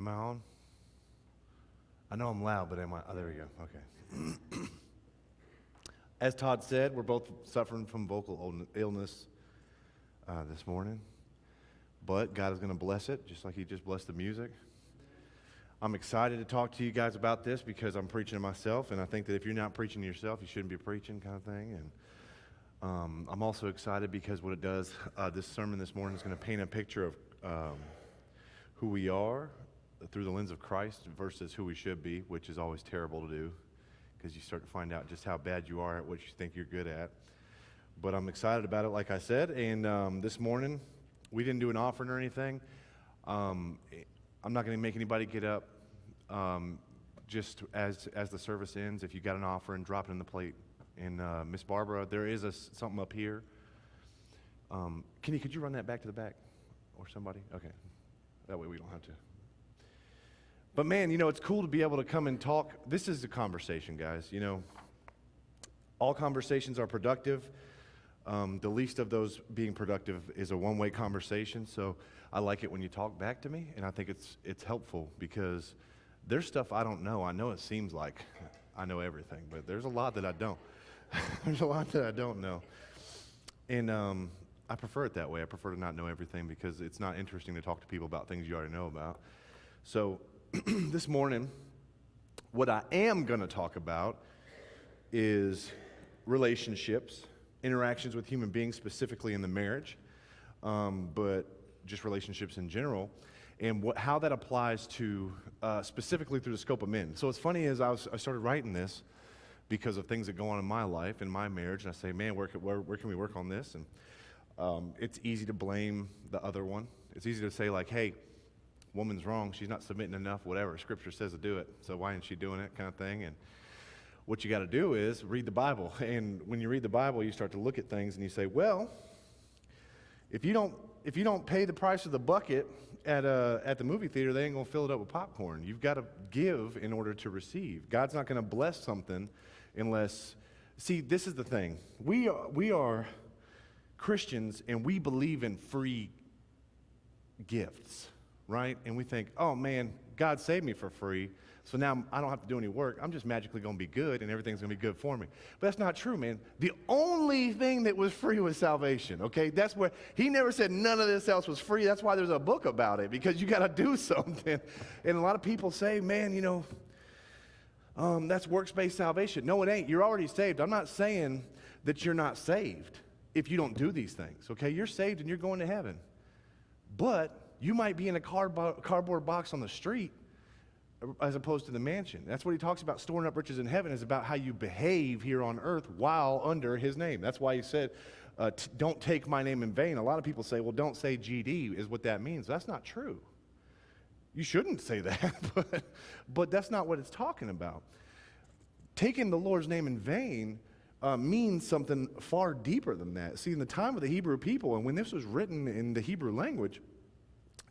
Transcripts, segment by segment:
Am I on? I know I'm loud, but am I? Oh, there we go. Okay. As Todd said, we're both suffering from vocal illness this morning, but God is going to bless it, just like He just blessed the music. I'm excited to talk to you guys about this because I'm preaching to myself, and I think that if you're not preaching to yourself, you shouldn't be preaching, kind of thing. And I'm also excited because what it does, this sermon this morning is going to paint a picture of who we are through the lens of Christ versus who we should be, which is always terrible to do because you start to find out just how bad you are at what you think you're good at. But I'm excited about it, like I said, and this morning we didn't do an offering or anything. I'm not going to make anybody get up. Just as the service ends, if you got an offering, drop it in the plate. And Miss Barbara, there is something up here. Could you run that back to the back, or somebody? Okay, that way we don't have to. But man, it's cool to be able to come and talk. This is a conversation, guys. All conversations are productive. The least of those being productive is a one-way conversation. So I like it when you talk back to me, and I think it's helpful because there's stuff I don't know. I know it seems like I know everything, but there's a lot that I don't. There's a lot that I don't know. And I prefer it that way. I prefer to not know everything because it's not interesting to talk to people about things you already know about. So this morning, what I am going to talk about is relationships, interactions with human beings, specifically in the marriage, but just relationships in general, and how that applies to specifically through the scope of men. So what's funny is I started writing this because of things that go on in my life, in my marriage, and I say, man, where can we work on this? And it's easy to blame the other one. It's easy to say, like, hey, woman's wrong, she's not submitting enough, whatever, Scripture says to do it, so why isn't she doing it, kind of thing. And what you got to do is read the Bible, and when you read the Bible, you start to look at things, and you say, well, if you don't pay the price of the bucket at the movie theater, they ain't going to fill it up with popcorn. You've got to give in order to receive. God's not going to bless something unless, see, this is the thing. We are Christians, and we believe in free gifts, right? And we think, oh, man, God saved me for free, so now I don't have to do any work. I'm just magically going to be good, and everything's going to be good for me. But that's not true, man. The only thing that was free was salvation, okay? That's where He never said none of this else was free. That's why there's a book about it, because you got to do something. And a lot of people say, man, that's works-based salvation. No, it ain't. You're already saved. I'm not saying that you're not saved if you don't do these things, okay? You're saved and you're going to heaven. But you might be in a cardboard box on the street as opposed to the mansion. That's what He talks about. Storing up riches in heaven is about how you behave here on earth while under His name. That's why He said, don't take my name in vain. A lot of people say, well, don't say GD is what that means. That's not true. You shouldn't say that, but that's not what it's talking about. Taking the Lord's name in vain means something far deeper than that. See, in the time of the Hebrew people, and when this was written in the Hebrew language,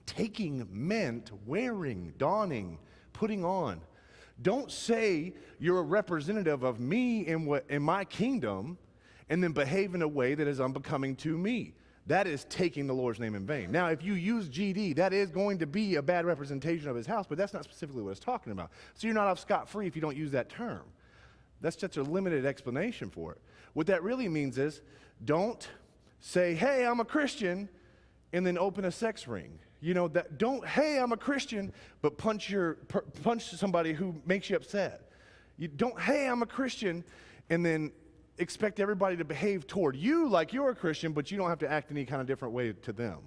taking meant wearing, donning, putting on. Don't say you're a representative of me in my kingdom and then behave in a way that is unbecoming to me. That is taking the Lord's name in vain. Now, if you use GD, that is going to be a bad representation of His house, but that's not specifically what it's talking about. So you're not off scot-free if you don't use that term. That's just a limited explanation for it. What that really means is don't say, hey, I'm a Christian, and then open a sex ring. Don't, hey, I'm a Christian, but punch somebody who makes you upset. You don't, hey, I'm a Christian, and then expect everybody to behave toward you like you're a Christian, but you don't have to act any kind of different way to them.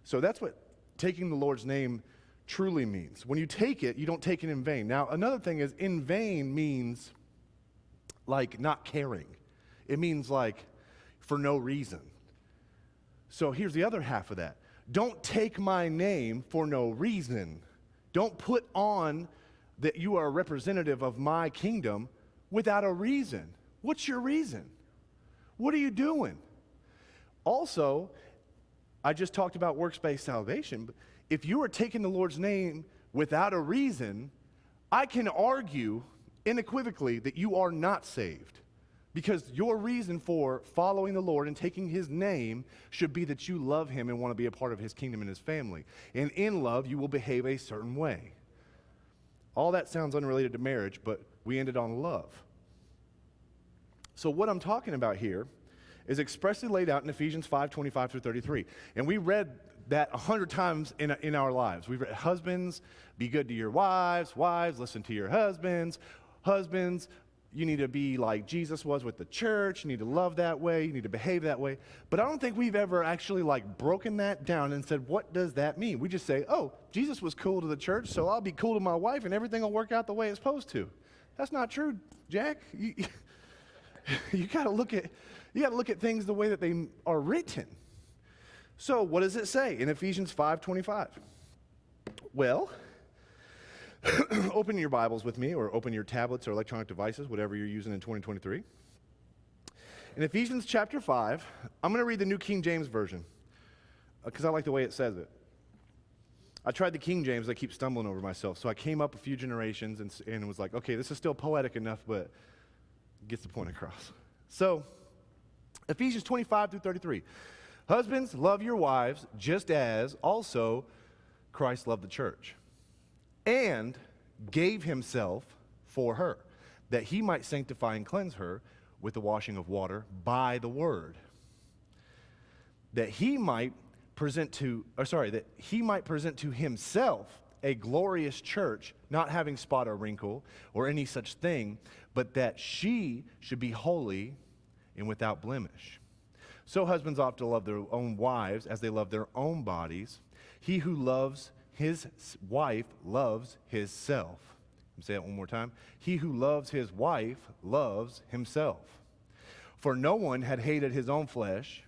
So that's what taking the Lord's name truly means. When you take it, you don't take it in vain. Now, another thing is, in vain means like not caring. It means like for no reason. So here's the other half of that. Don't take my name for no reason. Don't put on that you are a representative of my kingdom without a reason. What's your reason? What are you doing? Also, I just talked about works-based salvation. But if you are taking the Lord's name without a reason, I can argue unequivocally that you are not saved Because your reason for following the Lord and taking his name should be that you love him and want to be a part of his kingdom and his family. And in love, you will behave a certain way. All that sounds unrelated to marriage, but we ended on love. So what I'm talking about here is expressly laid out in Ephesians 5:25 through 33. And we read that 100 times in our lives. We've read, husbands, be good to your wives. Wives, listen to your husbands. Husbands, you need to be like Jesus was with the church. You need to love that way. You need to behave that way. But I don't think we've ever actually broken that down and said, what does that mean? We just say, oh, Jesus was cool to the church, so I'll be cool to my wife and everything will work out the way it's supposed to. That's not true, Jack. You got to look at things the way that they are written. So what does it say in Ephesians 5:25? Well, open your Bibles with me, or open your tablets or electronic devices, whatever you're using in 2023. In Ephesians chapter 5, I'm going to read the New King James Version because I like the way it says it. I tried the King James, I keep stumbling over myself, so I came up a few generations and was like, okay, this is still poetic enough, but gets the point across. So, Ephesians 25 through 33. Husbands, love your wives just as also Christ loved the church and gave himself for her, that he might sanctify and cleanse her with the washing of water by the word, that he might present to himself a glorious church, not having spot or wrinkle or any such thing, but that she should be holy and without blemish. So husbands ought to love their own wives as they love their own bodies. He who loves his wife loves himself. Say that one more time. He who loves his wife loves himself. For no one had hated his own flesh,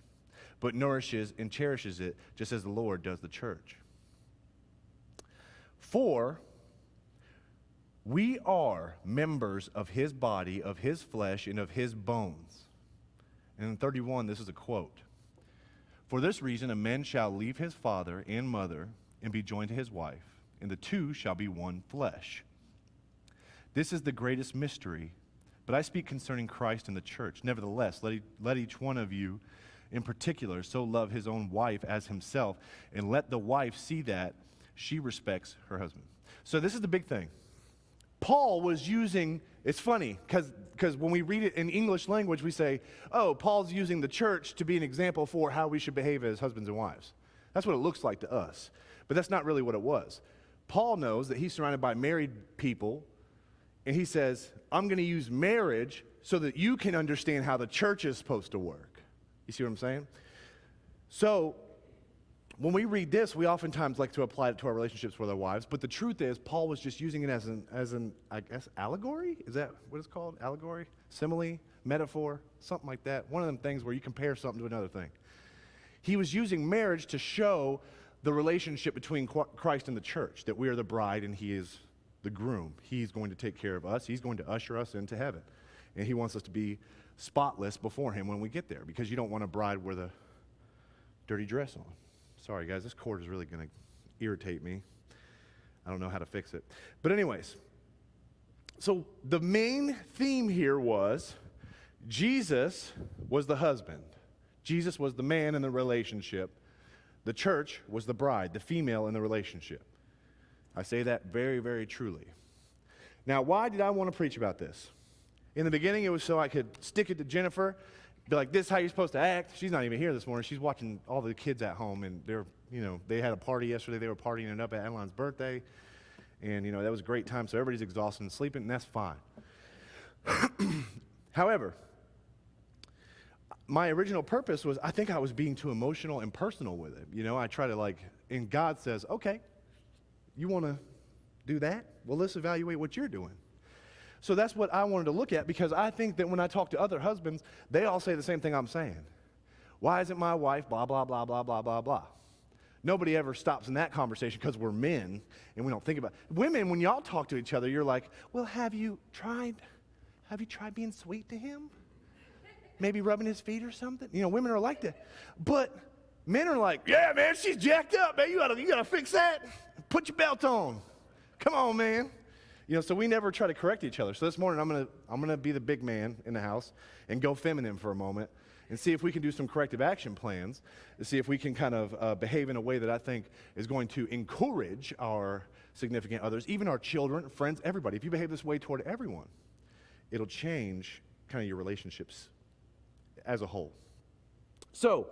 but nourishes and cherishes it, just as the Lord does the church. For we are members of his body, of his flesh, and of his bones. And in 31, this is a quote. For this reason, a man shall leave his father and mother and be joined to his wife, and the two shall be one flesh. This is the greatest mystery, but I speak concerning Christ and the church. Nevertheless, let each one of you in particular so love his own wife as himself, and let the wife see that she respects her husband. So this is the big thing. Paul was using, it's funny, because when we read it in English language, we say, oh, Paul's using the church to be an example for how we should behave as husbands and wives. That's what it looks like to us. But that's not really what it was. Paul knows that he's surrounded by married people, and he says, I'm going to use marriage so that you can understand how the church is supposed to work. You see what I'm saying? So when we read this, we oftentimes like to apply it to our relationships with our wives, but the truth is Paul was just using it as an I guess, allegory? Is that what it's called? Allegory? Simile? Metaphor? Something like that. One of them things where you compare something to another thing. He was using marriage to show the relationship between Christ and the church, that we are the bride and he is the groom. He's going to take care of us. He's going to usher us into heaven. And he wants us to be spotless before him when we get there, because you don't want a bride with a dirty dress on. Sorry, guys, this cord is really going to irritate me. I don't know how to fix it. But anyways, so the main theme here was Jesus was the husband. Jesus was the man in the relationship. The church was the bride, the female in the relationship. I say that very, very truly. Now, why did I want to preach about this? In the beginning, it was so I could stick it to Jennifer, be like, this is how you're supposed to act. She's not even here this morning. She's watching all the kids at home, and they had a party yesterday. They were partying it up at Adeline's birthday, and, that was a great time. So everybody's exhausted and sleeping, and that's fine. However, my original purpose was, I think I was being too emotional and personal with it. I try to and God says, okay, you want to do that? Well, let's evaluate what you're doing. So that's what I wanted to look at, because I think that when I talk to other husbands, they all say the same thing I'm saying. Why isn't my wife blah, blah, blah, blah, blah, blah, blah? Nobody ever stops in that conversation because we're men and we don't think about it. Women, when y'all talk to each other, you're like, well, have you tried being sweet to him? Maybe rubbing his feet or something? Women are like that. But men are like, yeah, man, she's jacked up, man. You gotta fix that. Put your belt on. Come on, man. So we never try to correct each other. So this morning, I'm gonna be the big man in the house and go feminine for a moment and see if we can do some corrective action plans to see if we can kind of behave in a way that I think is going to encourage our significant others, even our children, friends, everybody. If you behave this way toward everyone, it'll change kind of your relationships as a whole. So,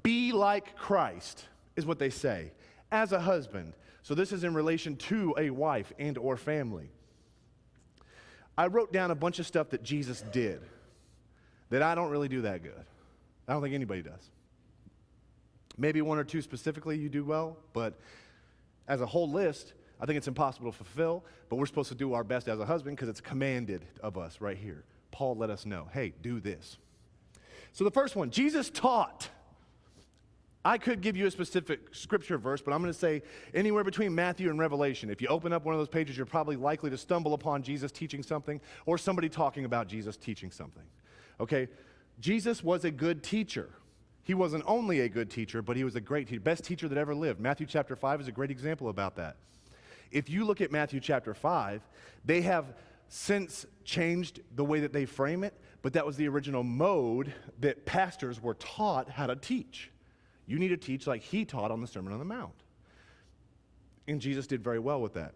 be like Christ is what they say as a husband. So this is in relation to a wife and or family. I wrote down a bunch of stuff that Jesus did that I don't really do that good. I don't think anybody does. Maybe one or two specifically you do well, but as a whole list, I think it's impossible to fulfill, but we're supposed to do our best as a husband because it's commanded of us right here. Paul let us know, hey, do this. So the first one, Jesus taught. I could give you a specific scripture verse, but I'm going to say anywhere between Matthew and Revelation. If you open up one of those pages, you're probably likely to stumble upon Jesus teaching something or somebody talking about Jesus teaching something. Okay? Jesus was a good teacher. He wasn't only a good teacher, but he was a great teacher, best teacher that ever lived. Matthew chapter 5 is a great example about that. If you look at Matthew chapter 5, they have since changed the way that they frame it, but that was the original mode that pastors were taught how to teach. You need to teach like he taught on the Sermon on the Mount. And Jesus did very well with that.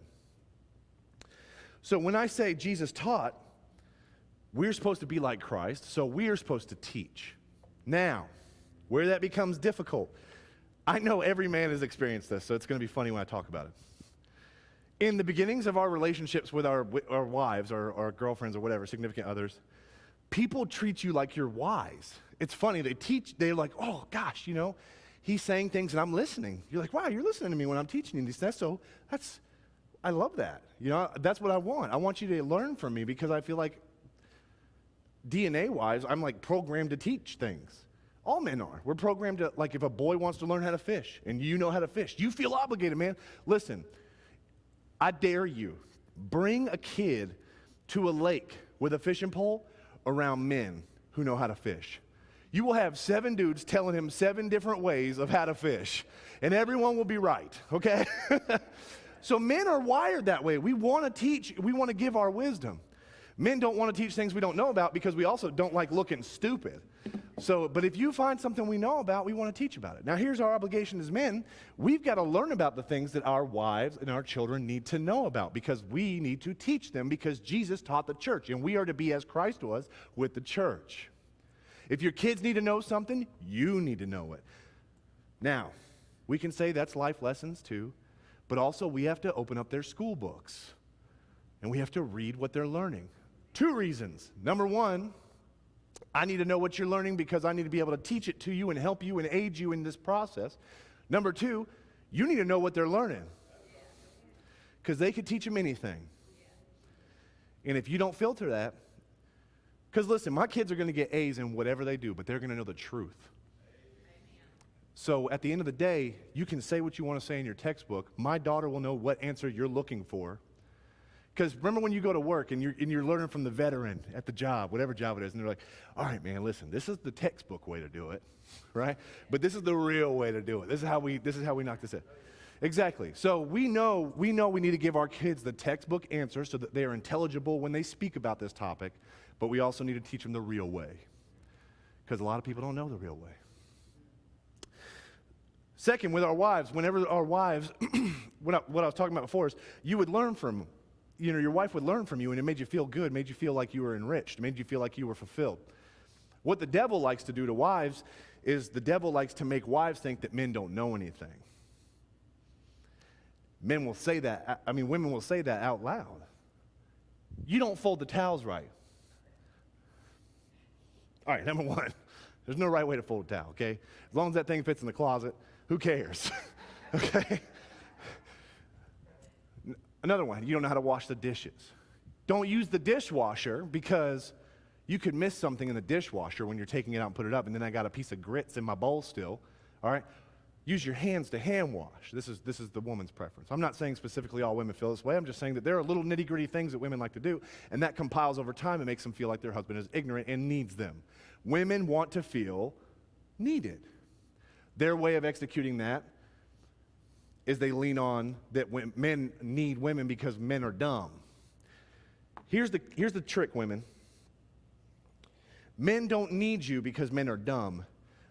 So when I say Jesus taught, we're supposed to be like Christ, so we're supposed to teach. Now, where that becomes difficult, I know every man has experienced this, so it's going to be funny when I talk about it. In the beginnings of our relationships with our wives or our girlfriends or whatever, significant others, people treat you like you're wise. It's funny, they're like, oh gosh, he's saying things and I'm listening. You're like, wow, you're listening to me when I'm teaching you these things. So I love that. That's what I want. I want you to learn from me because I feel like DNA-wise, I'm like programmed to teach things. All men are. We're programmed to, like if a boy wants to learn how to fish and you know how to fish, you feel obligated, man. Listen, I dare you, bring a kid to a lake with a fishing pole around men who know how to fish. You will have 7 dudes telling him 7 different ways of how to fish, and everyone will be right, okay? So men are wired that way. We want to teach, we want to give our wisdom. Men don't want to teach things we don't know about because we also don't like looking stupid. But if you find something we know about, we want to teach about it. Now, here's our obligation as men. We've got to learn about the things that our wives and our children need to know about because we need to teach them because Jesus taught the church, and we are to be as Christ was with the church. If your kids need to know something, you need to know it. Now, we can say that's life lessons too, but also we have to open up their school books, and we have to read what they're learning. 2 reasons. Number 1, I need to know what you're learning because I need to be able to teach it to you and help you and aid you in this process. Number 2, you need to know what they're learning because they could teach them anything. And if you don't filter that, because listen, my kids are going to get A's in whatever they do, but they're going to know the truth. So at the end of the day, you can say what you want to say in your textbook. My daughter will know what answer you're looking for. Because remember when you go to work and you're learning from the veteran at the job, whatever job it is, and they're like, all right, man, listen, this is the textbook way to do it, right? But this is the real way to do it. This is how we knock this in. Exactly. So we know we need to give our kids the textbook answer so that they are intelligible when they speak about this topic, but we also need to teach them the real way. Because a lot of people don't know the real way. Second, with our wives, whenever our wives, what I was talking about before is you would learn from your wife would learn from you, and it made you feel good, made you feel like you were enriched, made you feel like you were fulfilled. What the devil likes to do to wives is the devil likes to make wives think that men don't know anything. Women will say that out loud. You don't fold the towels right. All right, number 1, there's no right way to fold a towel, okay? As long as that thing fits in the closet, who cares, okay? Another one, you don't know how to wash the dishes. Don't use the dishwasher because you could miss something in the dishwasher when you're taking it out and put it up, and then I got a piece of grits in my bowl still, all right? Use your hands to hand wash. This is the woman's preference. I'm not saying specifically all women feel this way. I'm just saying that there are little nitty-gritty things that women like to do, and that compiles over time and makes them feel like their husband is ignorant and needs them. Women want to feel needed. Their way of executing that is they lean on that men need women because men are dumb. Here's the trick, women. Men don't need you because men are dumb.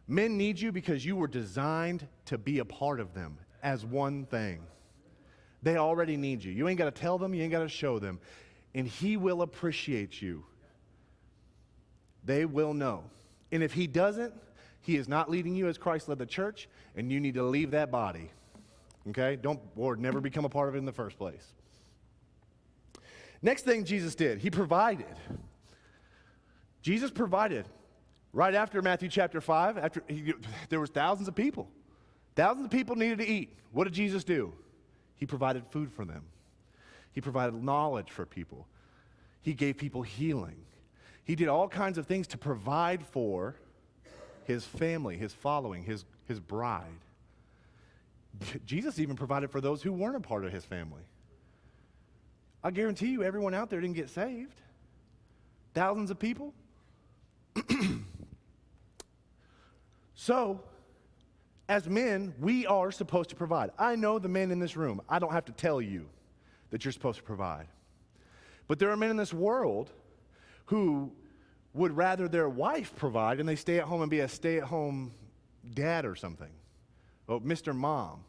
Men need you because you were designed to be a part of them as one thing. They already need you. You ain't got to tell them, you ain't got to show them. And he will appreciate you. They will know. And if he doesn't, he is not leading you as Christ led the church, and you need to leave that body. Okay? Or never become a part of it in the first place. Next thing Jesus did, he provided. Jesus provided. Right after Matthew chapter 5, there was thousands of people. Thousands of people needed to eat. What did Jesus do? He provided food for them. He provided knowledge for people. He gave people healing. He did all kinds of things to provide for his family, his following, his bride. Jesus even provided for those who weren't a part of his family. I guarantee you everyone out there didn't get saved. Thousands of people. So, as men, we are supposed to provide. I know the men in this room. I don't have to tell you that you're supposed to provide. But there are men in this world who would rather their wife provide and they stay at home and be a stay-at-home dad or something. Oh, Mr. Mom.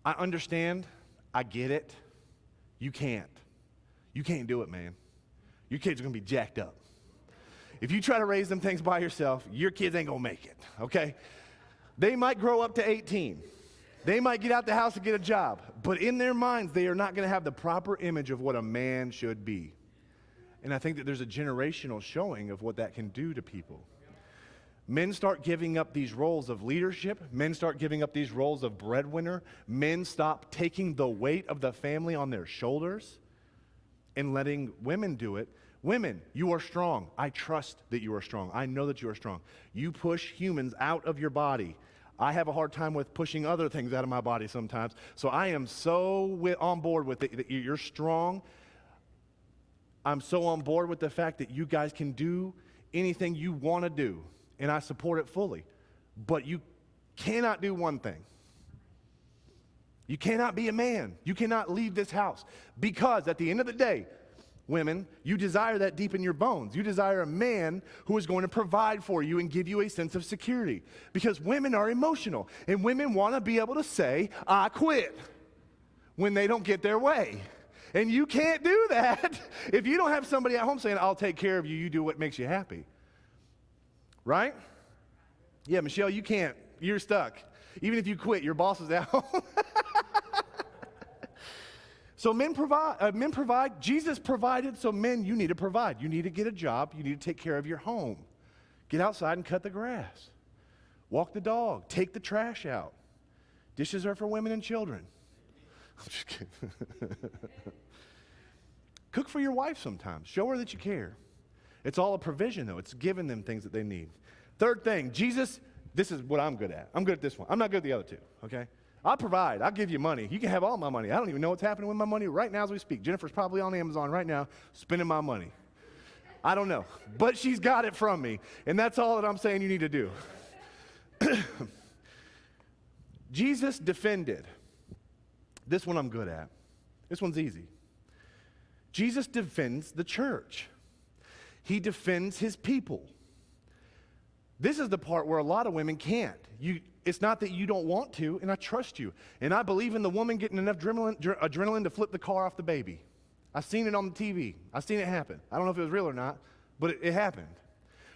I understand. I get it. You can't. You can't do it, man. Your kids are going to be jacked up. If you try to raise them things by yourself, your kids ain't going to make it, okay? They might grow up to 18. They might get out the house and get a job. But in their minds, they are not going to have the proper image of what a man should be. And I think that there's a generational showing of what that can do to people. Men start giving up these roles of leadership. Men start giving up these roles of breadwinner. Men stop taking the weight of the family on their shoulders and letting women do it. Women, you are strong. I trust that you are strong. I know that you are strong. You push humans out of your body. I have a hard time with pushing other things out of my body sometimes. So I am so on board with it that you're strong. I'm so on board with the fact that you guys can do anything you want to do, and I support it fully. But you cannot do one thing. You cannot be a man. You cannot leave this house. Because at the end of the day, women, you desire that deep in your bones. You desire a man who is going to provide for you and give you a sense of security. Because women are emotional, and women want to be able to say, I quit, when they don't get their way. And you can't do that if you don't have somebody at home saying, I'll take care of you, you do what makes you happy. Right? Yeah, Michelle, you can't. You're stuck. Even if you quit, your boss is at home. So men provide. Jesus provided, so men, you need to provide. You need to get a job. You need to take care of your home. Get outside and cut the grass. Walk the dog. Take the trash out. Dishes are for women and children. I'm just kidding. Cook for your wife sometimes. Show her that you care. It's all a provision, though. It's giving them things that they need. Third thing, Jesus, this is what I'm good at. I'm good at this one. I'm not good at the other two, okay? I'll provide. I'll give you money. You can have all my money. I don't even know what's happening with my money right now as we speak. Jennifer's probably on Amazon right now spending my money. I don't know. But she's got it from me. And that's all that I'm saying you need to do. Jesus defended. This one I'm good at. This one's easy. Jesus defends the church. He defends his people. This is the part where a lot of women can't. It's not that you don't want to, and I trust you. And I believe in the woman getting enough adrenaline to flip the car off the baby. I've seen it on the TV. I've seen it happen. I don't know if it was real or not, but it happened.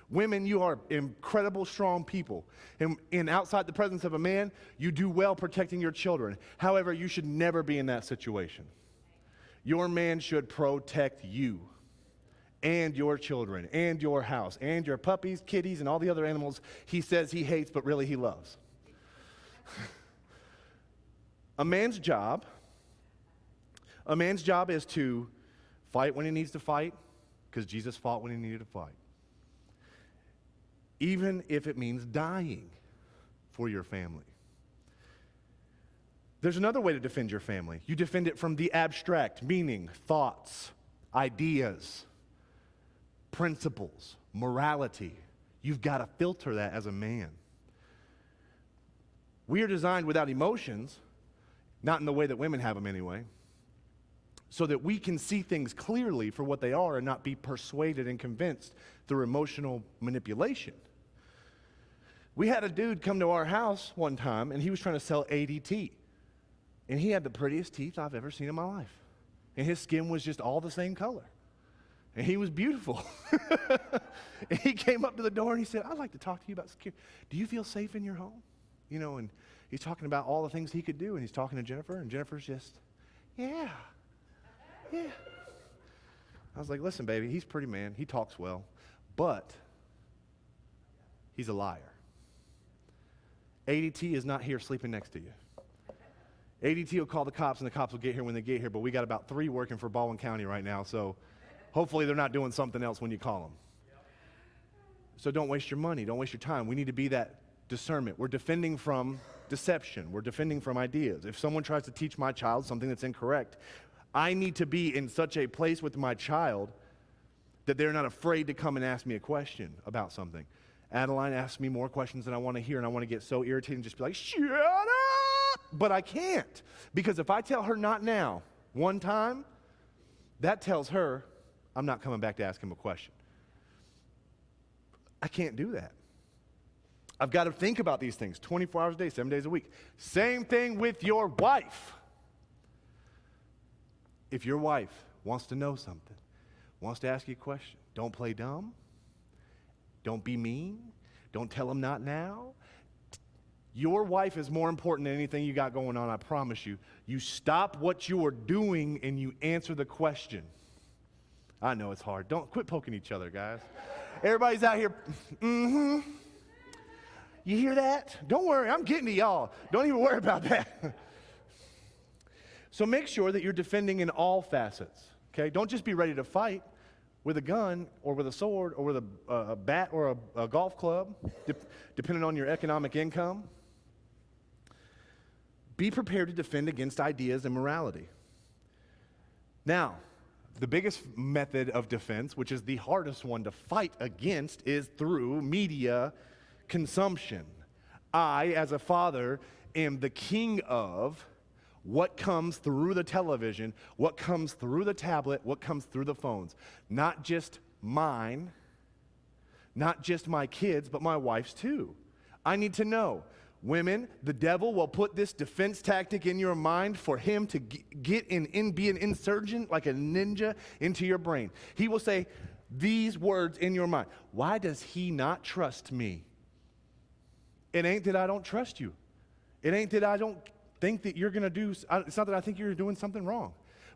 Women, you are incredible, strong people. And outside the presence of a man, you do well protecting your children. However, you should never be in that situation. Your man should protect you and your children and your house and your puppies, kitties, and all the other animals he says he hates, but really he loves. A man's job is to fight when he needs to fight, because Jesus fought when he needed to fight. Even if it means dying for your family. There's another way to defend your family. You defend it from the abstract, meaning thoughts, ideas, principles, morality. You've got to filter that as a man. We are designed without emotions, not in the way that women have them anyway. so that we can see things clearly for what they are and not be persuaded and convinced through emotional manipulation. We had a dude come to our house one time, and he was trying to sell ADT. And he had the prettiest teeth I've ever seen in my life. And his skin was just all the same color. And he was beautiful. And he came up to the door and he said, I'd like to talk to you about security. Do you feel safe in your home? You know, and he's talking about all the things he could do. And he's talking to Jennifer, and Jennifer's just, yeah. I was like, listen, baby, he's a pretty man. He talks well. But he's a liar. ADT is not here sleeping next to you. ADT will call the cops, and the cops will get here when they get here, but we got about 3 working for Baldwin County right now, so hopefully they're not doing something else when you call them. So don't waste your money. Don't waste your time. We need to be that discernment. We're defending from deception. We're defending from ideas. If someone tries to teach my child something that's incorrect, I need to be in such a place with my child that they're not afraid to come and ask me a question about something. Adeline asks me more questions than I want to hear, and I want to get so irritated and just be like, shut up! But I can't, because if I tell her not now, one time, that tells her I'm not coming back to ask him a question. I can't do that. I've got to think about these things 24 hours a day, 7 days a week. Same thing with your wife. If your wife wants to know something, wants to ask you a question, don't play dumb. Don't be mean. Don't tell them not now. Your wife is more important than anything you got going on, I promise you. You stop what you are doing and you answer the question. I know it's hard. Don't quit poking each other, guys. Everybody's out here, You hear that? Don't worry, I'm getting to y'all. Don't even worry about that. So make sure that you're defending in all facets, okay? Don't just be ready to fight with a gun or with a sword or with a bat or a golf club, depending on your economic income. Be prepared to defend against ideas and morality. Now, the biggest method of defense, which is the hardest one to fight against, is through media consumption. I, as a father, am the king of what comes through the television, what comes through the tablet, what comes through the phones. Not just mine, not just my kids, but my wife's too. I need to know. Women, the devil will put this defense tactic in your mind for him to be an insurgent like a ninja into your brain. He will say these words in your mind. Why does he not trust me? It ain't that I don't trust you. It ain't that I don't think that you're going to do, it's not that I think you're doing something wrong.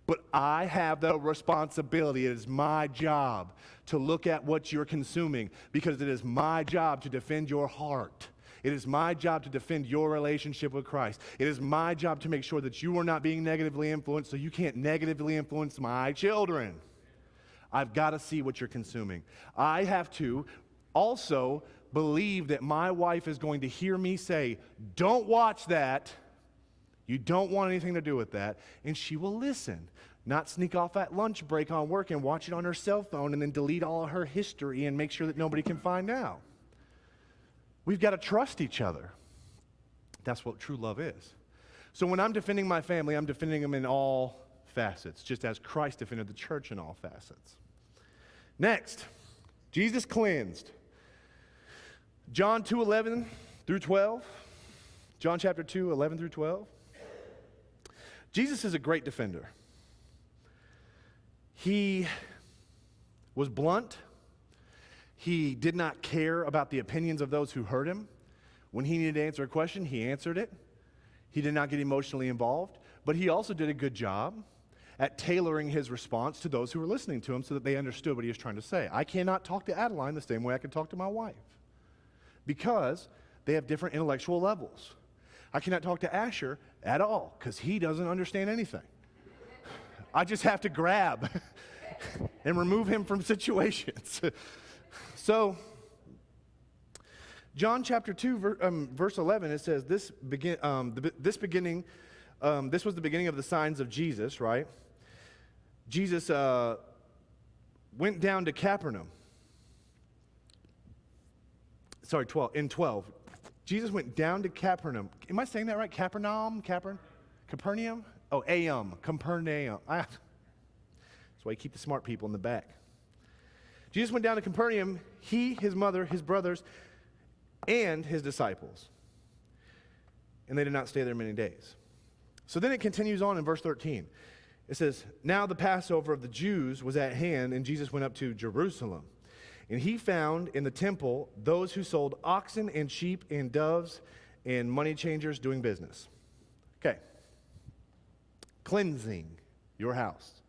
But I have the responsibility. It is my job to look at what you're consuming because it is my job to defend your heart. It is my job to defend your relationship with Christ. It is my job to make sure that you are not being negatively influenced so you can't negatively influence my children. I've got to see what you're consuming. I have to also believe that my wife is going to hear me say, don't watch that. You don't want anything to do with that. And she will listen. Not sneak off at lunch break on work and watch it on her cell phone and then delete all of her history and make sure that nobody can find out. We've got to trust each other. That's what true love is. So when I'm defending my family, I'm defending them in all facets, just as Christ defended the church in all facets. Next, Jesus cleansed. John 2:11 through 12. John chapter 2, 11 through 12. Jesus is a great defender. He was blunt. He did not care about the opinions of those who heard him. When he needed to answer a question, he answered it. He did not get emotionally involved, but he also did a good job at tailoring his response to those who were listening to him so that they understood what he was trying to say. I cannot talk to Adeline the same way I can talk to my wife because they have different intellectual levels. I cannot talk to Asher at all because he doesn't understand anything. I just have to grab and remove him from situations. So, John chapter 2, verse 11, it says, this was the beginning of the signs of Jesus, right? Jesus went down to Capernaum. Sorry, 12. Jesus went down to Capernaum. Am I saying that right? Capernaum? Oh, Capernaum. That's why you keep the smart people in the back. Jesus went down to Capernaum, he, his mother, his brothers, and his disciples. And they did not stay there many days. So then it continues on in verse 13. It says, now the Passover of the Jews was at hand, and Jesus went up to Jerusalem. And he found in the temple those who sold oxen and sheep and doves and money changers doing business. Okay. Cleansing your house.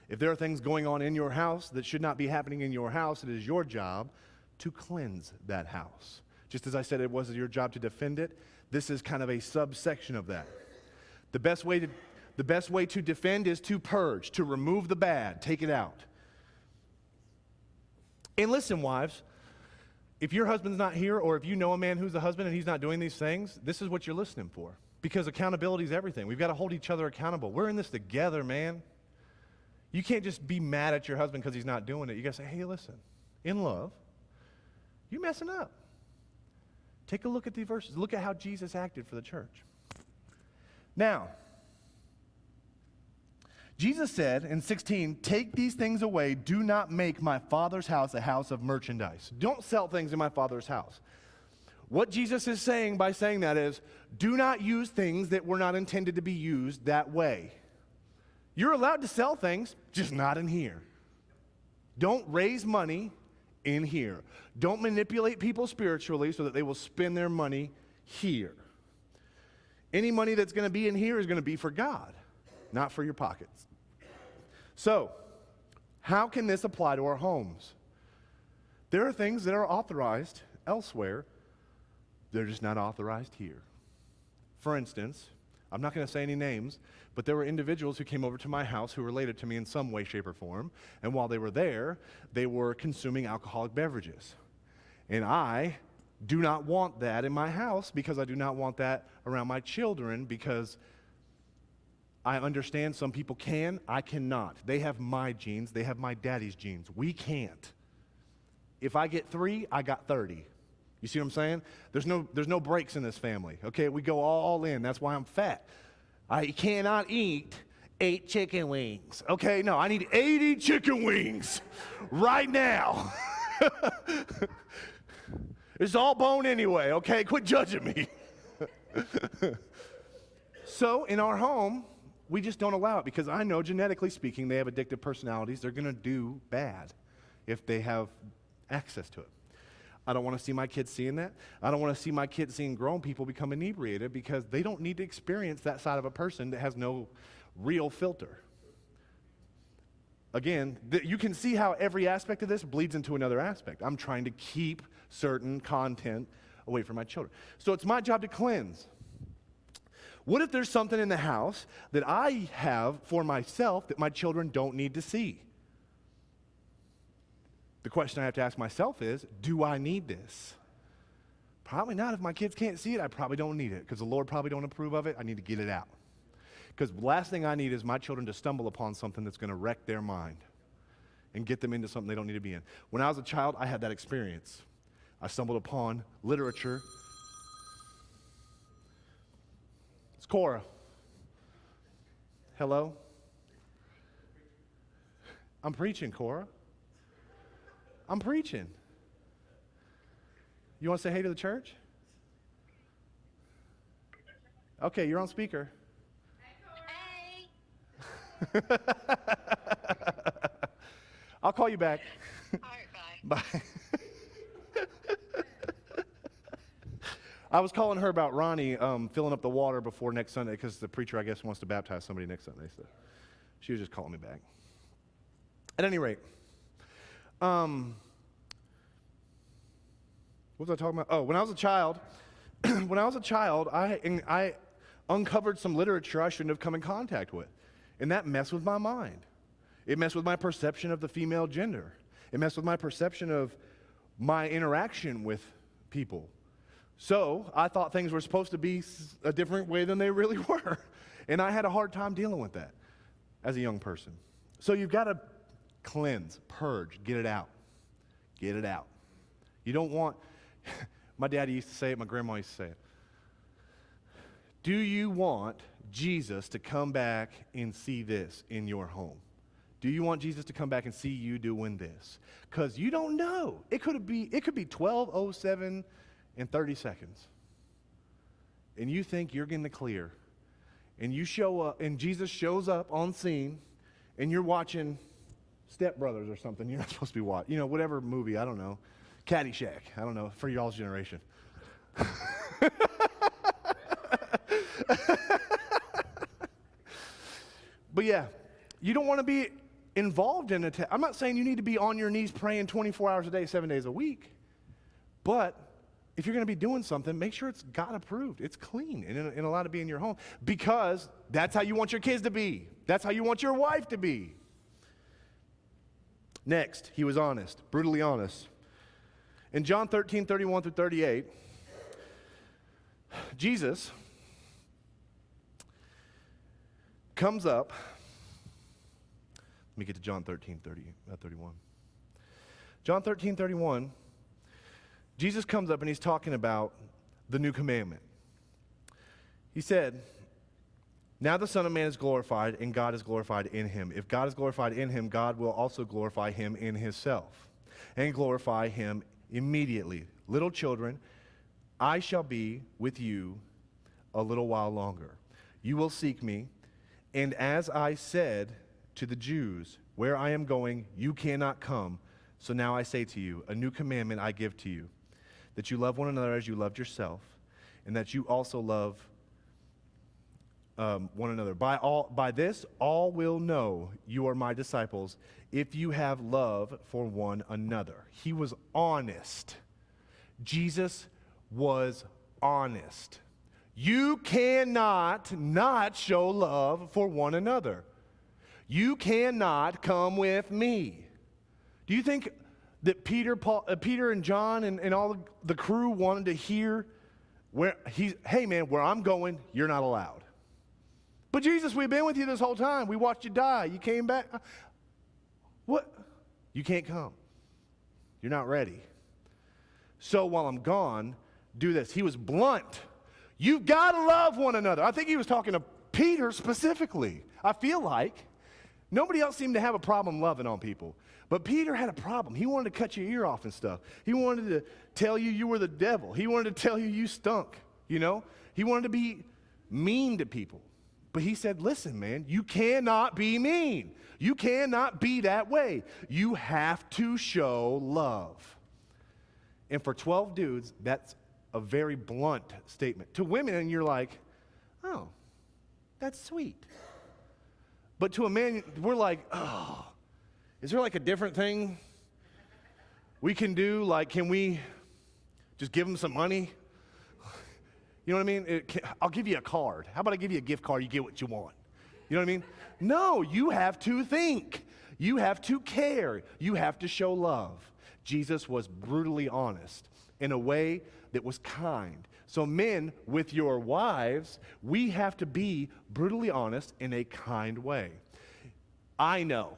If there are things going on in your house that should not be happening in your house, it is your job to cleanse that house. Just as I said it was your job to defend it, this is kind of a subsection of that. The best way to defend is to purge, to remove the bad, take it out. And listen, wives, if your husband's not here, or if you know a man who's a husband and he's not doing these things, this is what you're listening for. Because accountability is everything. We've got to hold each other accountable. We're in this together, man. You can't just be mad at your husband because he's not doing it. You got to say, hey, listen, in love, you're messing up. Take a look at the verses. Look at how Jesus acted for the church. Now, Jesus said in 16, take these things away. Do not make my Father's house a house of merchandise. Don't sell things in my Father's house. What Jesus is saying by saying that is, do not use things that were not intended to be used that way. You're allowed to sell things, just not in here. Don't raise money in here. Don't manipulate people spiritually so that they will spend their money here. Any money that's going to be in here is going to be for God, not for your pockets. So, how can this apply to our homes? There are things that are authorized elsewhere. They're just not authorized here. For instance, I'm not going to say any names, but there were individuals who came over to my house who related to me in some way, shape, or form. And while they were there, they were consuming alcoholic beverages. And I do not want that in my house because I do not want that around my children because I understand some people can, I cannot. They have my genes, they have my daddy's genes. We can't. If I get 3, I got 30. You see what I'm saying? There's no breaks in this family. Okay, we go all in. That's why I'm fat. I cannot eat 8 chicken wings. Okay, no, I need 80 chicken wings right now. It's all bone anyway, okay? Quit judging me. So in our home, we just don't allow it because I know genetically speaking, they have addictive personalities. They're going to do bad if they have access to it. I don't want to see my kids seeing that. I don't want to see my kids seeing grown people become inebriated because they don't need to experience that side of a person that has no real filter. Again, you can see how every aspect of this bleeds into another aspect. I'm trying to keep certain content away from my children. So it's my job to cleanse. What if there's something in the house that I have for myself that my children don't need to see? The question I have to ask myself is, do I need this? Probably not. If my kids can't see it, I probably don't need it because the Lord probably don't approve of it. I need to get it out. Because the last thing I need is my children to stumble upon something that's going to wreck their mind and get them into something they don't need to be in. When I was a child, I had that experience. I stumbled upon literature. It's Cora. Hello? I'm preaching, Cora. I'm preaching. You want to say hey to the church? Okay, you're on speaker. Hey. I'll call you back. All right, bye. Bye. I was calling her about Ronnie filling up the water before next Sunday because the preacher, I guess, wants to baptize somebody next Sunday. So she was just calling me back. At any rate, what was I talking about? Oh, when I was a child, I uncovered some literature I shouldn't have come in contact with, and that messed with my mind. It messed with my perception of the female gender. It messed with my perception of my interaction with people. So I thought things were supposed to be a different way than they really were, and I had a hard time dealing with that as a young person. So you've got to cleanse, purge, get it out. Get it out. You don't want, my daddy used to say it, my grandma used to say it. Do you want Jesus to come back and see this in your home? Do you want Jesus to come back and see you doing this? Because you don't know. It could be 12:07 and 30 seconds. And you think you're getting the clear. And you show up, and Jesus shows up on scene, and you're watching Step Brothers or something. You're not supposed to be watching, whatever movie, I don't know. Caddyshack, I don't know, for y'all's generation. But yeah, you don't want to be involved in it. I'm not saying you need to be on your knees praying 24 hours a day, 7 days a week. But if you're going to be doing something, make sure it's God approved. It's clean and allowed to be in your home, because that's how you want your kids to be. That's how you want your wife to be. Next, he was honest, brutally honest. In John 13:31 through 38, Jesus comes up. Let me get to John 13:31. John 13:31, Jesus comes up and he's talking about the new commandment. He said, now the Son of Man is glorified, and God is glorified in him. If God is glorified in him, God will also glorify him in himself, and glorify him immediately. Little children, I shall be with you a little while longer. You will seek me, and as I said to the Jews, where I am going, you cannot come. So now I say to you, a new commandment I give to you, that you love one another as you loved yourself, and that you also love one another. By this, all will know you are my disciples, if you have love for one another. He was honest. Jesus was honest. You cannot not show love for one another. You cannot come with me. Do you think that Peter and John and all the crew wanted to hear hey man, where I'm going, you're not allowed? But Jesus, we've been with you this whole time. We watched you die. You came back. What? You can't come. You're not ready. So while I'm gone, do this. He was blunt. You've got to love one another. I think he was talking to Peter specifically. I feel like nobody else seemed to have a problem loving on people. But Peter had a problem. He wanted to cut your ear off and stuff. He wanted to tell you were the devil. He wanted to tell you stunk, He wanted to be mean to people. But he said, listen, man, you cannot be mean. You cannot be that way. You have to show love. And for 12 dudes, that's a very blunt statement. To women, and you're like, oh, that's sweet. But to a man, we're like, oh, is there like a different thing we can do? Like, can we just give him some money? You know what I mean? I'll give you a card. How about I give you a gift card, you get what you want? You know what I mean? No, you have to think. You have to care. You have to show love. Jesus was brutally honest in a way that was kind. So men, with your wives, we have to be brutally honest in a kind way. I know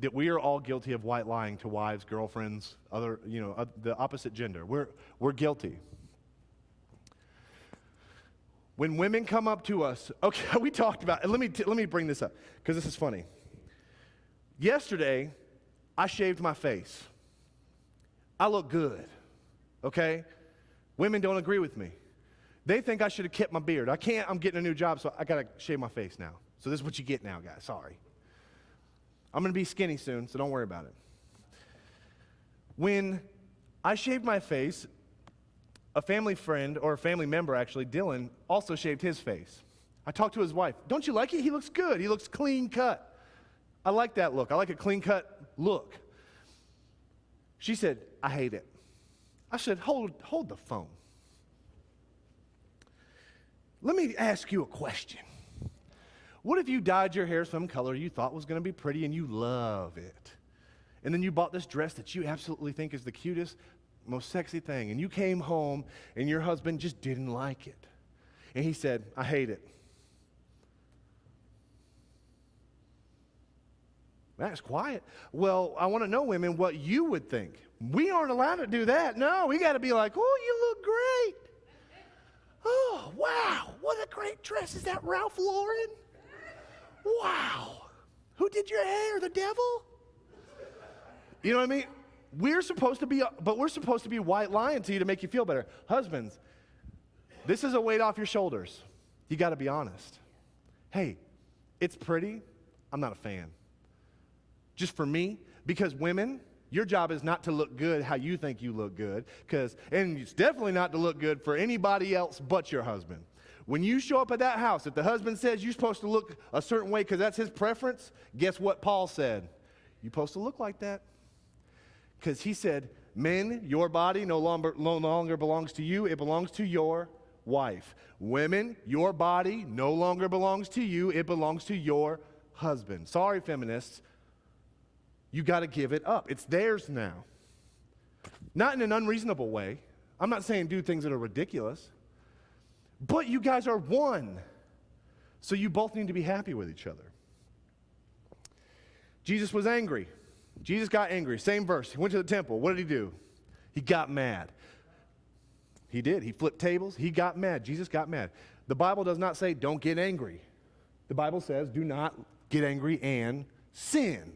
that we are all guilty of white lying to wives, girlfriends, the opposite gender. We're guilty. When women come up to us, okay, we talked about, and let me bring this up, because this is funny. Yesterday, I shaved my face. I look good, okay? Women don't agree with me. They think I should have kept my beard. I can't, I'm getting a new job, so I gotta shave my face now. So this is what you get now, guys, sorry. I'm gonna be skinny soon, so don't worry about it. When I shaved my face, a family friend, or a family member actually, Dylan, also shaved his face. I talked to his wife. Don't you like it? He looks good. He looks clean cut. I like that look. I like a clean cut look. She said, I hate it. I said, hold the phone. Let me ask you a question. What if you dyed your hair some color you thought was going to be pretty and you love it? And then you bought this dress that you absolutely think is the cutest, most sexy thing, and you came home and your husband just didn't like it. And he said, I hate it. That's quiet. Well, I want to know, women, what you would think. We aren't allowed to do that. No, we got to be like, oh, you look great. Oh, wow, what a great dress. Is that Ralph Lauren? Wow. Who did did your hair, the devil? You know what I mean? We're supposed to be white lying to you to make you feel better. Husbands, this is a weight off your shoulders. You got to be honest. Hey, it's pretty. I'm not a fan. Just for me, because women, your job is not to look good how you think you look good, and it's definitely not to look good for anybody else but your husband. When you show up at that house, if the husband says you're supposed to look a certain way because that's his preference, guess what Paul said? You're supposed to look like that. Because he said, men, your body no longer belongs to you, it belongs to your wife. Women, your body no longer belongs to you, it belongs to your husband. Sorry, feminists, you got to give it up. It's theirs now. Not in an unreasonable way. I'm not saying do things that are ridiculous, but you guys are one. So you both need to be happy with each other. Jesus was angry. Jesus got angry. Same verse. He went to the temple. What did he do? He got mad. He did. He flipped tables. He got mad. Jesus got mad. The Bible does not say don't get angry. The Bible says do not get angry and sin.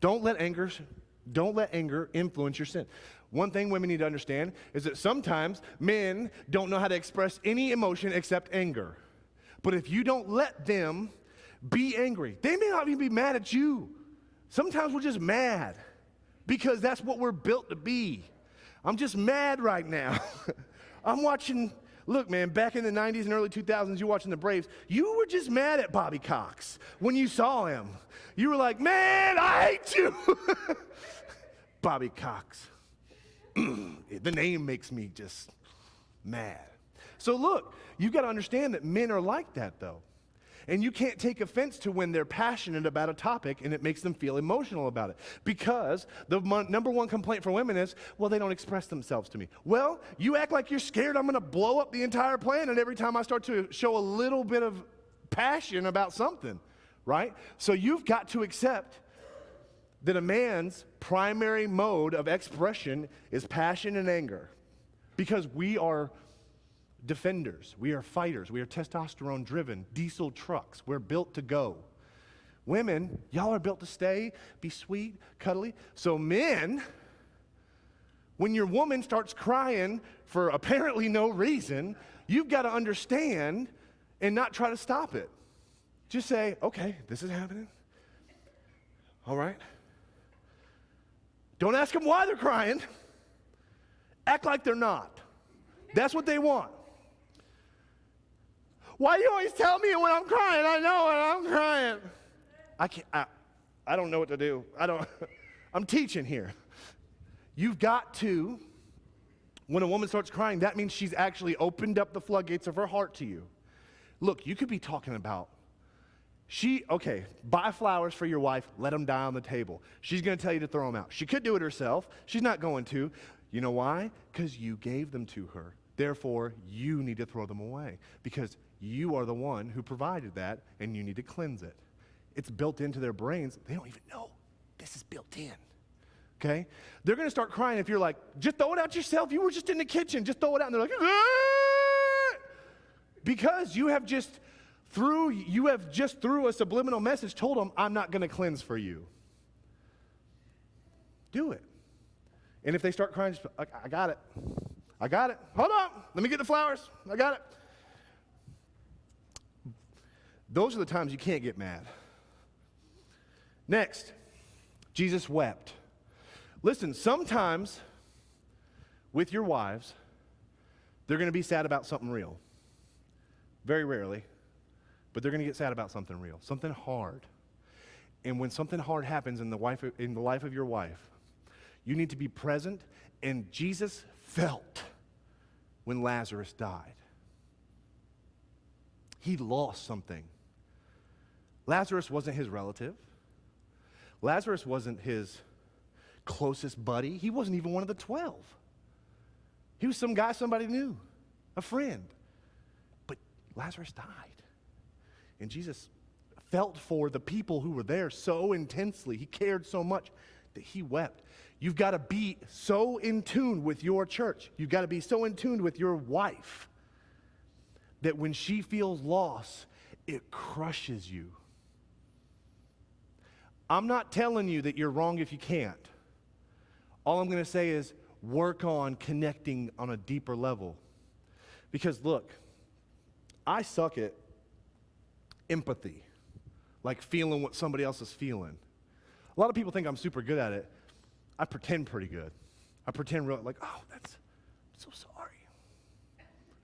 Don't let anger influence your sin. One thing women need to understand is that sometimes men don't know how to express any emotion except anger. But if you don't let them be angry, they may not even be mad at you. Sometimes we're just mad because that's what we're built to be. I'm just mad right now. I'm watching, look, man, back in the 90s and early 2000s, you're watching the Braves. You were just mad at Bobby Cox when you saw him. You were like, man, I hate you. Bobby Cox. The name makes me just mad. So look, you've got to understand that men are like that, though. And you can't take offense to when they're passionate about a topic and it makes them feel emotional about it. Because the number one complaint for women is, well, they don't express themselves to me. Well, you act like you're scared I'm going to blow up the entire planet every time I start to show a little bit of passion about something, right? So you've got to accept that a man's primary mode of expression is passion and anger. Because we are defenders, we are fighters, we are testosterone driven, diesel trucks, we're built to go. Women, y'all are built to stay, be sweet, cuddly. So men, when your woman starts crying for apparently no reason, you've got to understand and not try to stop it. Just say, okay, this is happening. All right. Don't ask them why they're crying. Act like they're not. That's what they want. Why do you always tell me when I'm crying? I know when I'm crying. I don't know what to do. I'm teaching here. You've got to, when a woman starts crying, that means she's actually opened up the floodgates of her heart to you. Look, you could be talking about, buy flowers for your wife, let them die on the table. She's going to tell you to throw them out. She could do it herself. She's not going to. You know why? Because you gave them to her. Therefore, you need to throw them away because you are the one who provided that and you need to cleanse it. It's built into their brains. They don't even know this is built in. Okay? They're going to start crying if you're like, just throw it out yourself. You were just in the kitchen. Just throw it out. And they're like, ah! Because you have just through a subliminal message told them, I'm not going to cleanse for you. Do it. And if they start crying, just, I got it. I got it. Hold on. Let me get the flowers. I got it. Those are the times you can't get mad. Next, Jesus wept. Listen, sometimes with your wives, they're going to be sad about something real. Very rarely, but they're going to get sad about something real, something hard. And when something hard happens in the life of your wife, you need to be present. And Jesus felt when Lazarus died. He lost something. Lazarus wasn't his relative. Lazarus wasn't his closest buddy. He wasn't even one of the 12. He was some guy somebody knew, a friend. But Lazarus died. And Jesus felt for the people who were there so intensely. He cared so much that he wept. You've got to be so in tune with your church. You've got to be so in tune with your wife that when she feels loss, it crushes you. I'm not telling you that you're wrong if you can't. All I'm going to say is work on connecting on a deeper level. Because look, I suck at empathy, like feeling what somebody else is feeling. A lot of people think I'm super good at it. I pretend pretty good. I pretend real, like, oh, I'm so sorry.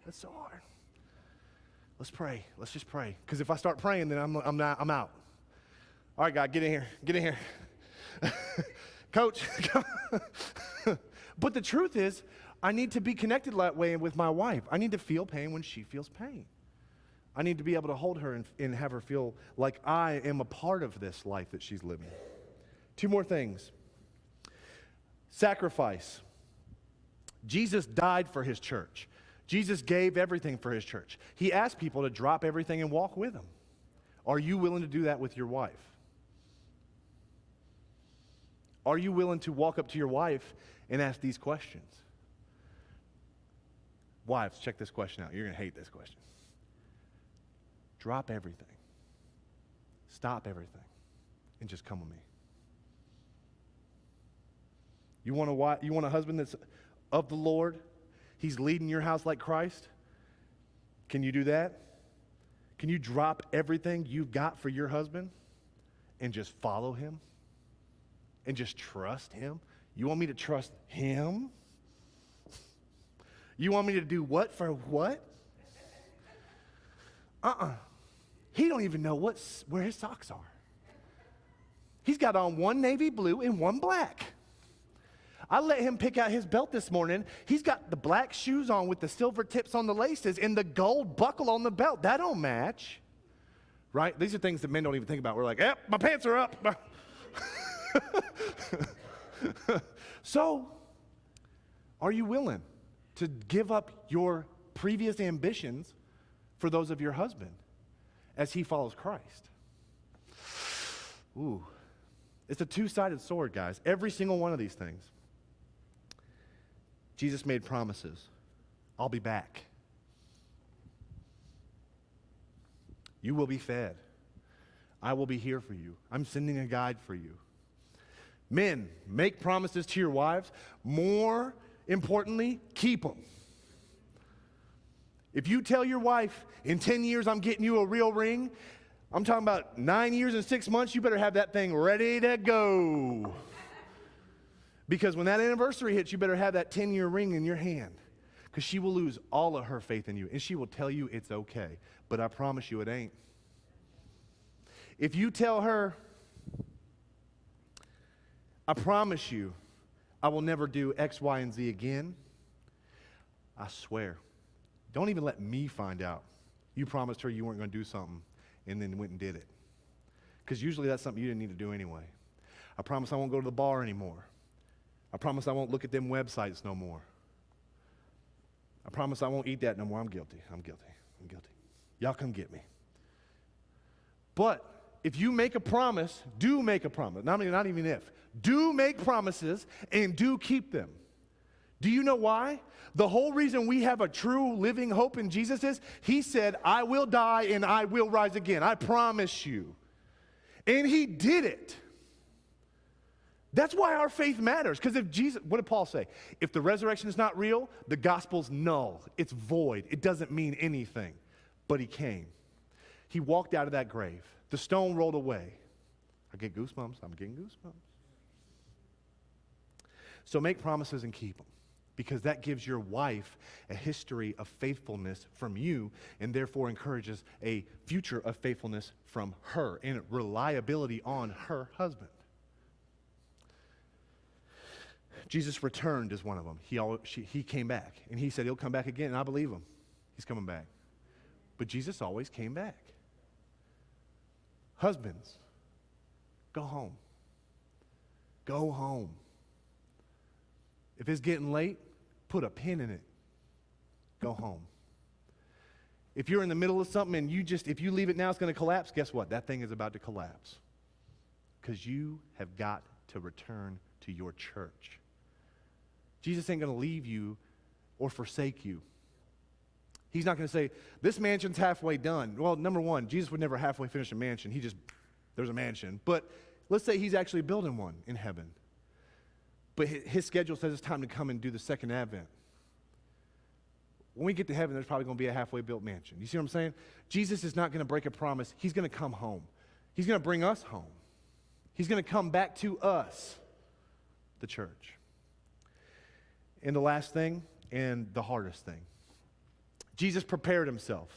That's so hard. Let's pray. Let's just pray. Because if I start praying, then I'm out. All right, God, get in here. Get in here. Coach. But the truth is, I need to be connected that way with my wife. I need to feel pain when she feels pain. I need to be able to hold her and have her feel like I am a part of this life that she's living. 2 more things. Sacrifice. Jesus died for his church. Jesus gave everything for his church. He asked people to drop everything and walk with him. Are you willing to do that with your wife? Are you willing to walk up to your wife and ask these questions? Wives, check this question out. You're going to hate this question. Drop everything. Stop everything. And just come with me. You want a husband that's of the Lord? He's leading your house like Christ? Can you do that? Can you drop everything you've got for your husband and just follow him? And just trust him? You want me to trust him? You want me to do what for what? He don't even know where his socks are. He's got on one navy blue and one black. I let him pick out his belt this morning. He's got the black shoes on with the silver tips on the laces and the gold buckle on the belt. That don't match. Right? These are things that men don't even think about. We're like, yep, my pants are up. So, are you willing to give up your previous ambitions for those of your husband as he follows Christ? Ooh. It's a two-sided sword, guys. Every single one of these things. Jesus made promises. I'll be back. You will be fed. I will be here for you. I'm sending a guide for you. Men, make promises to your wives. More importantly, keep them. If you tell your wife, in 10 years I'm getting you a real ring, I'm talking about 9 years and 6 months, you better have that thing ready to go. Because when that anniversary hits, you better have that 10-year ring in your hand. Because she will lose all of her faith in you. And she will tell you it's okay. But I promise you it ain't. If you tell her, I promise you I will never do X, Y, and Z again, I swear, don't even let me find out. You promised her you weren't going to do something and then went and did it. Because usually that's something you didn't need to do anyway. I promise I won't go to the bar anymore. I promise I won't look at them websites no more. I promise I won't eat that no more. I'm guilty. I'm guilty. I'm guilty. Y'all come get me. But if you make a promise, do make a promise. Not even if. Do make promises and do keep them. Do you know why? The whole reason we have a true living hope in Jesus is he said, I will die and I will rise again. I promise you. And he did it. That's why our faith matters. Because if Jesus, what did Paul say? If the resurrection is not real, the gospel's null. It's void. It doesn't mean anything. But he came. He walked out of that grave. The stone rolled away. I get goosebumps. I'm getting goosebumps. So make promises and keep them. Because that gives your wife a history of faithfulness from you and therefore encourages a future of faithfulness from her and reliability on her husband. Jesus returned is one of them. He came back, and he said he'll come back again, and I believe him. He's coming back. But Jesus always came back. Husbands, go home. Go home. If it's getting late, put a pin in it. Go home. If you're in the middle of something and if you leave it now, it's going to collapse, guess what? That thing is about to collapse. Because you have got to return to your church. Jesus ain't going to leave you or forsake you. He's not going to say, this mansion's halfway done. Well, number one, Jesus would never halfway finish a mansion. There's a mansion. But let's say he's actually building one in heaven. But his schedule says it's time to come and do the second advent. When we get to heaven, there's probably going to be a halfway built mansion. You see what I'm saying? Jesus is not going to break a promise. He's going to come home. He's going to bring us home. He's going to come back to us, the church. And the last thing, and the hardest thing, Jesus prepared himself.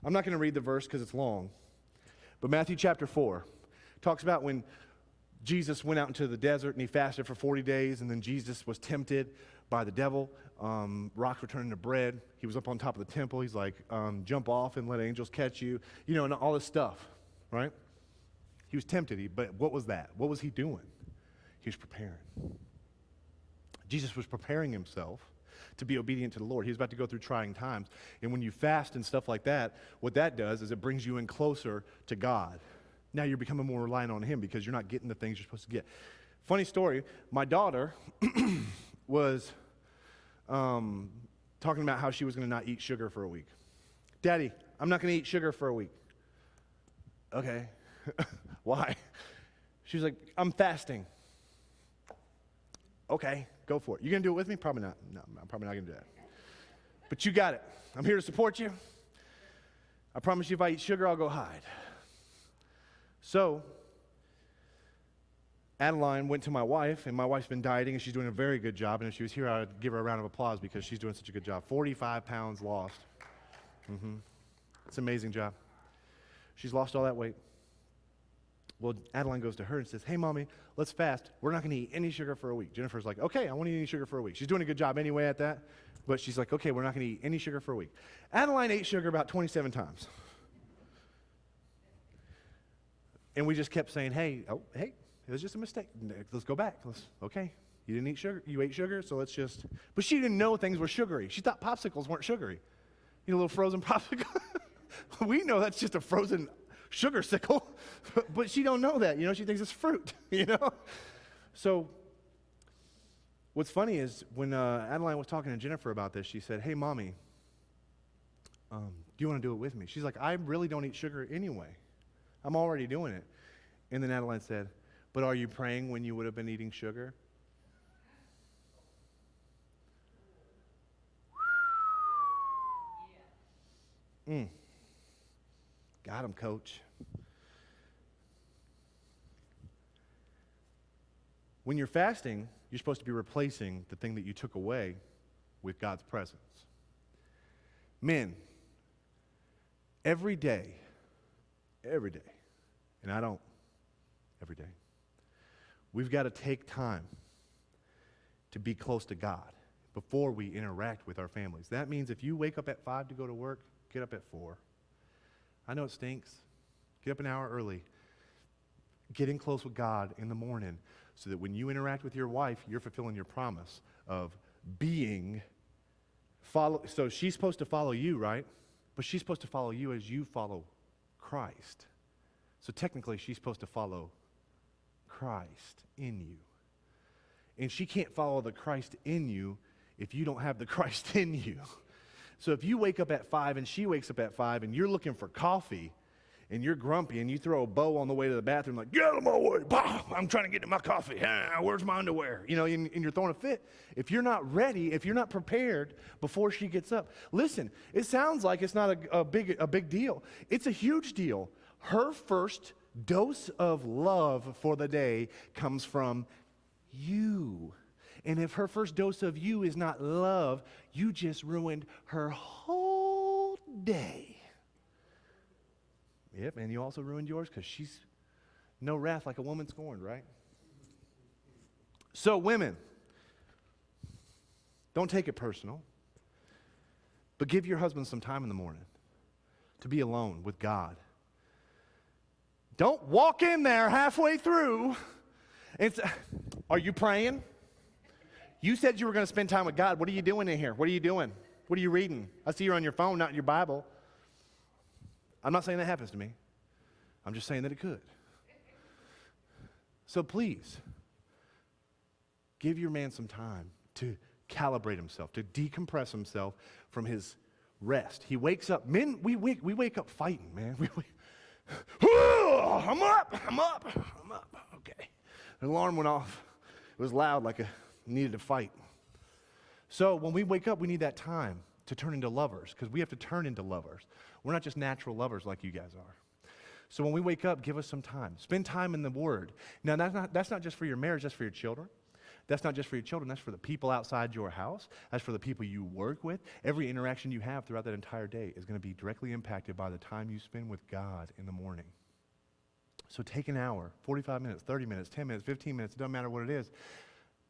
I'm not going to read the verse because it's long, but Matthew chapter 4 talks about when Jesus went out into the desert and he fasted for 40 days, and then Jesus was tempted by the devil. Rocks were turned into bread. He was up on top of the temple. He's like, jump off and let angels catch you. You know, and all this stuff, right? He was tempted, but what was that? What was he doing? He was preparing. Jesus was preparing himself to be obedient to the Lord. He was about to go through trying times. And when you fast and stuff like that, what that does is it brings you in closer to God. Now you're becoming more reliant on him because you're not getting the things you're supposed to get. Funny story, my daughter was talking about how she was going to not eat sugar for a week. Daddy, I'm not going to eat sugar for a week. Okay. Why? She was like, I'm fasting. Okay, go for it. You going to do it with me? Probably not. No, I'm probably not going to do that. But you got it. I'm here to support you. I promise you if I eat sugar, I'll go hide. So, Adeline went to my wife, and my wife's been dieting, and she's doing a very good job. And if she was here, I'd give her a round of applause because she's doing such a good job. 45 pounds lost. It's an amazing job. She's lost all that weight. Well, Adeline goes to her and says, hey, Mommy, let's fast. We're not going to eat any sugar for a week. Jennifer's like, okay, I won't eat any sugar for a week. She's doing a good job anyway at that, but she's like, okay, we're not going to eat any sugar for a week. Adeline ate sugar about 27 times. And we just kept saying, hey, it was just a mistake. Let's go back. Okay, you didn't eat sugar. You ate sugar, so let's just. But she didn't know things were sugary. She thought popsicles weren't sugary. You know, a little frozen popsicle. We know that's just a frozen sugar sickle, but she don't know that. You know, she thinks it's fruit. You know. So, what's funny is when Adeline was talking to Jennifer about this, she said, "Hey, Mommy, do you want to do it with me?" She's like, "I really don't eat sugar anyway. I'm already doing it." And then Adeline said, "But are you praying when you would have been eating sugar?" Got him, coach. When you're fasting, you're supposed to be replacing the thing that you took away with God's presence. Men, every day, and I don't every day, we've got to take time to be close to God before we interact with our families. That means if you wake up at 5 to go to work, get up at 4. I know it stinks. Get up an hour early. Get in close with God in the morning so that when you interact with your wife, you're fulfilling your promise of being so she's supposed to follow you, right? But she's supposed to follow you as you follow Christ. So technically, she's supposed to follow Christ in you. And she can't follow the Christ in you if you don't have the Christ in you. So if you wake up at 5 and she wakes up at 5 and you're looking for coffee and you're grumpy and you throw a bow on the way to the bathroom like, get out of my way, bah, I'm trying to get to my coffee, where's my underwear? You know, and you're throwing a fit. If you're not ready, if you're not prepared before she gets up, listen, it sounds like it's not a big deal. It's a huge deal. Her first dose of love for the day comes from you. And if her first dose of you is not love, you just ruined her whole day. Yep, and you also ruined yours because she's no wrath like a woman scorned, right? So women, don't take it personal, but give your husband some time in the morning to be alone with God. Don't walk in there halfway through and say, are you praying? You said you were going to spend time with God. What are you doing in here? What are you doing? What are you reading? I see you're on your phone, not in your Bible. I'm not saying that happens to me. I'm just saying that it could. So please, give your man some time to calibrate himself, to decompress himself from his rest. He wakes up. Men, we wake up fighting, man. I'm up. An alarm went off. It was loud, like it needed to fight. So when we wake up, we need that time to turn into lovers, because we have to turn into lovers. We're not just natural lovers like you guys are. So when we wake up, give us some time. Spend time in the Word. Now, that's not just for your marriage, that's for your children. That's not just for your children, that's for the people outside your house. That's for the people you work with. Every interaction you have throughout that entire day is going to be directly impacted by the time you spend with God in the morning. So take an hour, 45 minutes, 30 minutes, 10 minutes, 15 minutes, it doesn't matter what it is.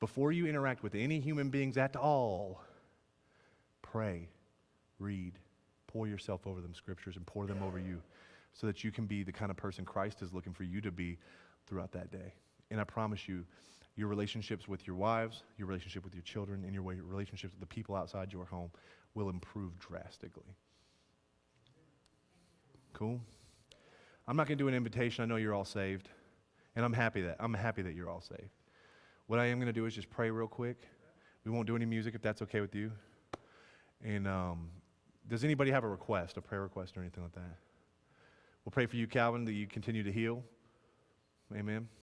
Before you interact with any human beings at all, pray, read, pour yourself over them scriptures and pour them over you so that you can be the kind of person Christ is looking for you to be throughout that day. And I promise you, your relationships with your wives, your relationship with your children, and your relationships with the people outside your home will improve drastically. Cool? I'm not going to do an invitation. I know you're all saved, and I'm happy that you're all saved. What I am going to do is just pray real quick. We won't do any music if that's okay with you. And does anybody have a request, a prayer request or anything like that? We'll pray for you, Calvin, that you continue to heal. Amen.